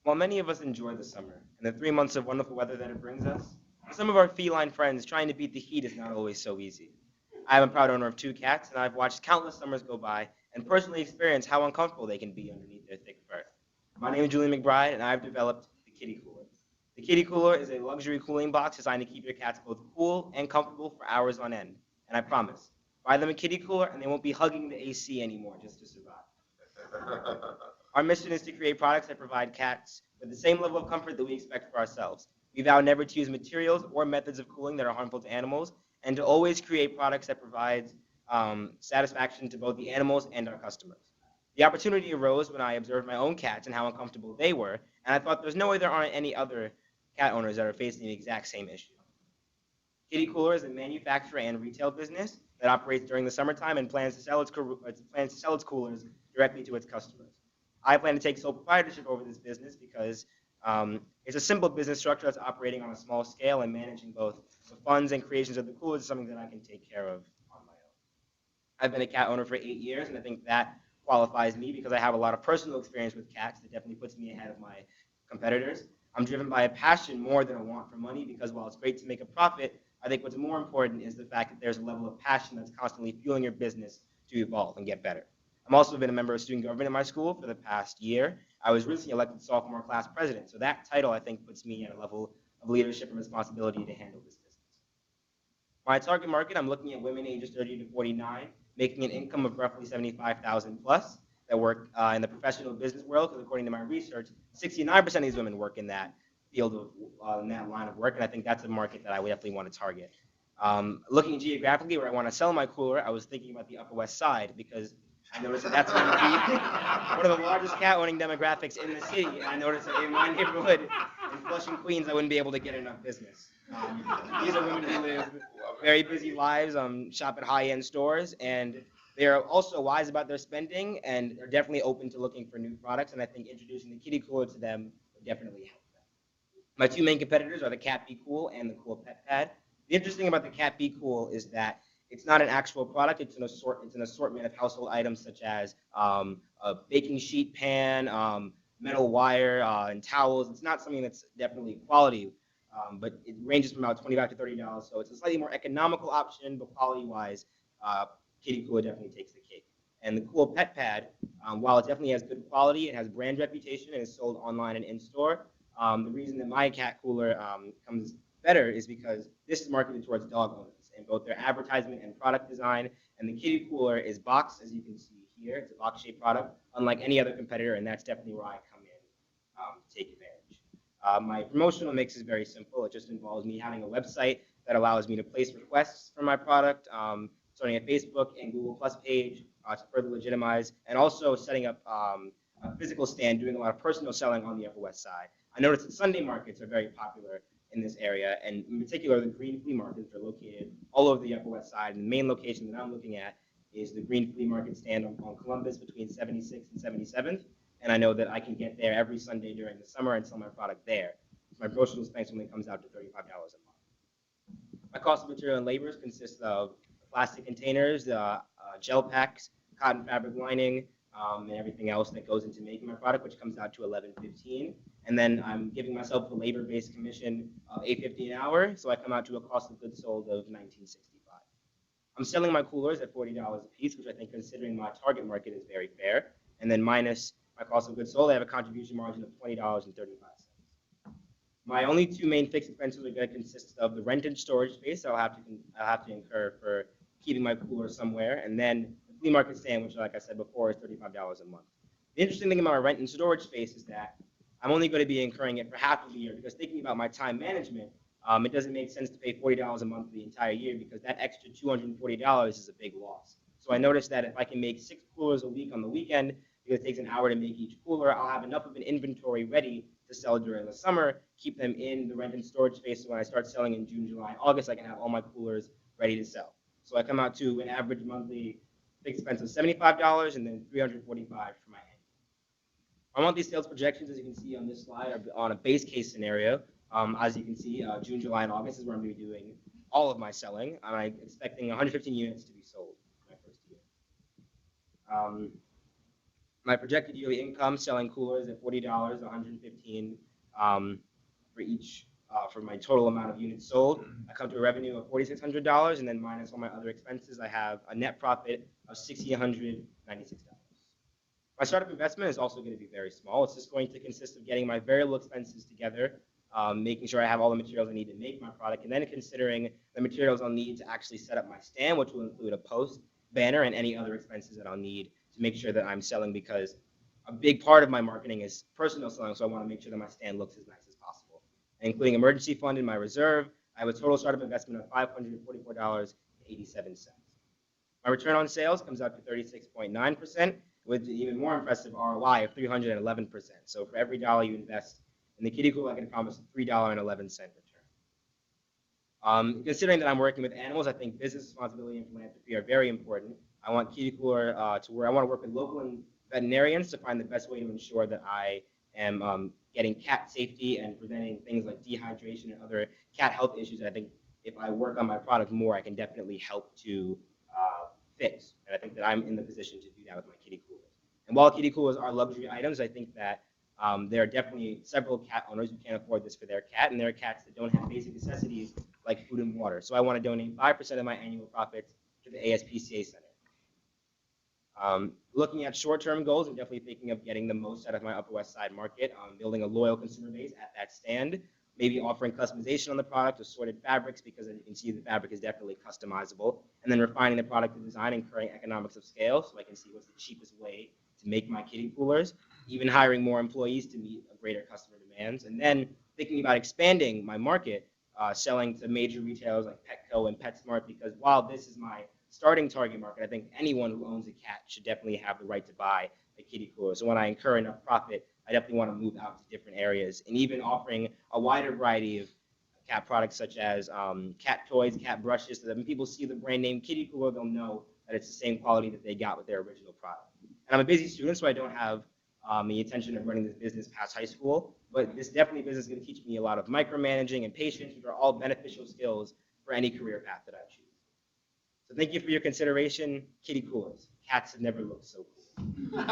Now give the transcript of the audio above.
While many of us enjoy the summer and the 3 months of wonderful weather that it brings us, for some of our feline friends, trying to beat the heat is not always so easy. I am a proud owner of two cats, and I've watched countless summers go by and personally experienced how uncomfortable they can be underneath their thick fur. My name is Julian McBride, and I've developed the Kitty Cooler. The Kitty Cooler is a luxury cooling box designed to keep your cats both cool and comfortable for hours on end. And I promise, buy them a Kitty Cooler and they won't be hugging the AC anymore just to survive. Our mission is to create products that provide cats with the same level of comfort that we expect for ourselves. We vow never to use materials or methods of cooling that are harmful to animals, and to always create products that provide satisfaction to both the animals and our customers. The opportunity arose when I observed my own cats and how uncomfortable they were, and I thought there's no way there aren't any other cat owners that are facing the exact same issue. Kitty Cooler is a manufacturer and retail business that operates during the summertime and plans to sell its coolers directly to its customers. I plan to take sole proprietorship over this business because it's a simple business structure that's operating on a small scale, and managing both the funds and creations of the coolers is something that I can take care of on my own. I've been a cat owner for 8 years, and I think that qualifies me because I have a lot of personal experience with cats that definitely puts me ahead of my competitors. I'm driven by a passion more than a want for money because while it's great to make a profit, I think what's more important is the fact that there's a level of passion that's constantly fueling your business to evolve and get better. I've also been a member of student government in my school for the past year. I was recently elected sophomore class president, so that title I think puts me at a level of leadership and responsibility to handle this business. My target market, I'm looking at women ages 30 to 49, making an income of roughly 75,000 plus that work in the professional business world. Because according to my research, 69% of these women work in that field of in that line of work, and I think that's a market that I would definitely want to target. Looking geographically where I want to sell my cooler, I was thinking about the Upper West Side because I noticed that that's one of the largest cat owning demographics in the city. And I noticed that in my neighborhood in Flushing, Queens, I wouldn't be able to get enough business. These are women who live very busy lives, shop at high-end stores, and they are also wise about their spending and are definitely open to looking for new products. And I think introducing the Kitty Cooler to them would definitely help them. My two main competitors are the Cat Be Cool and the Cool Pet Pad. The interesting about the Cat Be Cool is that it's not an actual product. It's an assortment of household items such as a baking sheet pan, metal wire, and towels. It's not something that's definitely quality, but it ranges from about $25 to $30. So it's a slightly more economical option, but quality-wise, uh, Kitty Cooler definitely takes the cake. And the Cool Pet Pad, while it definitely has good quality, it has brand reputation and is sold online and in store. The reason that my cat cooler comes better is because this is marketed towards dog owners in both their advertisement and product design. And the Kitty Cooler is boxed, as you can see here. It's a box-shaped product, unlike any other competitor, and that's definitely where I come in to take advantage. My promotional mix is very simple. It just involves me having a website that allows me to place requests for my product, starting a Facebook and Google Plus page to further legitimize, and also setting up a physical stand, doing a lot of personal selling on the Upper West Side. I noticed that Sunday markets are very popular in this area, and in particular, the green flea markets are located all over the Upper West Side. And the main location that I'm looking at is the green flea market stand on Columbus between 76th and 77th. And I know that I can get there every Sunday during the summer and sell my product there. My promotional expense only comes out to $35 a month. My cost of material and labors consists of plastic containers, gel packs, cotton fabric lining, and everything else that goes into making my product, which comes out to $11.15. And then I'm giving myself a labor-based commission of $8.50 an hour, so I come out to a cost of goods sold of $19.65. I'm selling my coolers at $40 a piece, which I think, considering my target market, is very fair. And then minus my cost of goods sold, I have a contribution margin of $20.35. My only two main fixed expenses are going to consist of the rent and storage space I'll have to incur for keeping my cooler somewhere, and then the flea market stand, which, like I said before, is $35 a month. The interesting thing about my rent and storage space is that I'm only going to be incurring it for half of the year because thinking about my time management, it doesn't make sense to pay $40 a month for the entire year because that extra $240 is a big loss. So I noticed that if I can make 6 coolers a week on the weekend, because it takes an hour to make each cooler, I'll have enough of an inventory ready to sell during the summer, keep them in the rent and storage space. So when I start selling in June, July, and August, I can have all my coolers ready to sell. So I come out to an average monthly fixed expense of $75 and then $345 for my end. My monthly sales projections, as you can see on this slide, are on a base case scenario. As you can see, June, July, and August is where I'm going to be doing all of my selling. I'm expecting 115 units to be sold my first year. Um, My projected yearly income selling coolers at $40, 115 for each for my total amount of units sold. I come to a revenue of $4,600, and then minus all my other expenses, I have a net profit of $6,196. My startup investment is also going to be very small. It's just going to consist of getting my variable expenses together, making sure I have all the materials I need to make my product, and then considering the materials I'll need to actually set up my stand, which will include a post, banner, and any other expenses that I'll need to make sure that I'm selling, because a big part of my marketing is personal selling, so I want to make sure that my stand looks as nice as possible. And including emergency fund in my reserve, I have a total startup investment of $544.87. My return on sales comes out to 36.9%, with the even more impressive ROI of 311%. So for every dollar you invest in the kiddie pool, I can promise a $3.11 return. Considering that I'm working with animals, I think business responsibility and philanthropy are very important. I want Kooler to where I want to work with local veterinarians to find the best way to ensure that I am getting cat safety and preventing things like dehydration and other cat health issues. And I think if I work on my product more, I can definitely help to fix. And I think that I'm in the position to do that with my kitty coolers. And while kitty coolers are luxury items, I think that there are definitely several cat owners who can't afford this for their cat, and there are cats that don't have basic necessities like food and water. So I want to donate 5% of my annual profits to the ASPCA Center. Looking at short-term goals, I'm definitely thinking of getting the most out of my Upper West Side market, building a loyal consumer base at that stand, maybe offering customization on the product, assorted fabrics, because as you can see, the fabric is definitely customizable, and then refining the product to design and creating economics of scale, so I can see what's the cheapest way to make my kitty coolers, even hiring more employees to meet greater customer demands, and then thinking about expanding my market, selling to major retailers like Petco and PetSmart, because while this is my starting target market, I think anyone who owns a cat should definitely have the right to buy a kitty cooler. So when I incur enough profit, I definitely want to move out to different areas, and even offering a wider variety of cat products such as cat toys, cat brushes, so that when people see the brand name kitty cooler, they'll know that it's the same quality that they got with their original product. And I'm a busy student, so I don't have the intention of running this business past high school, but this definitely business is going to teach me a lot of micromanaging and patience, which are all beneficial skills for any career path that I choose. So thank you for your consideration, kitty coolers. Cats have never looked so cool.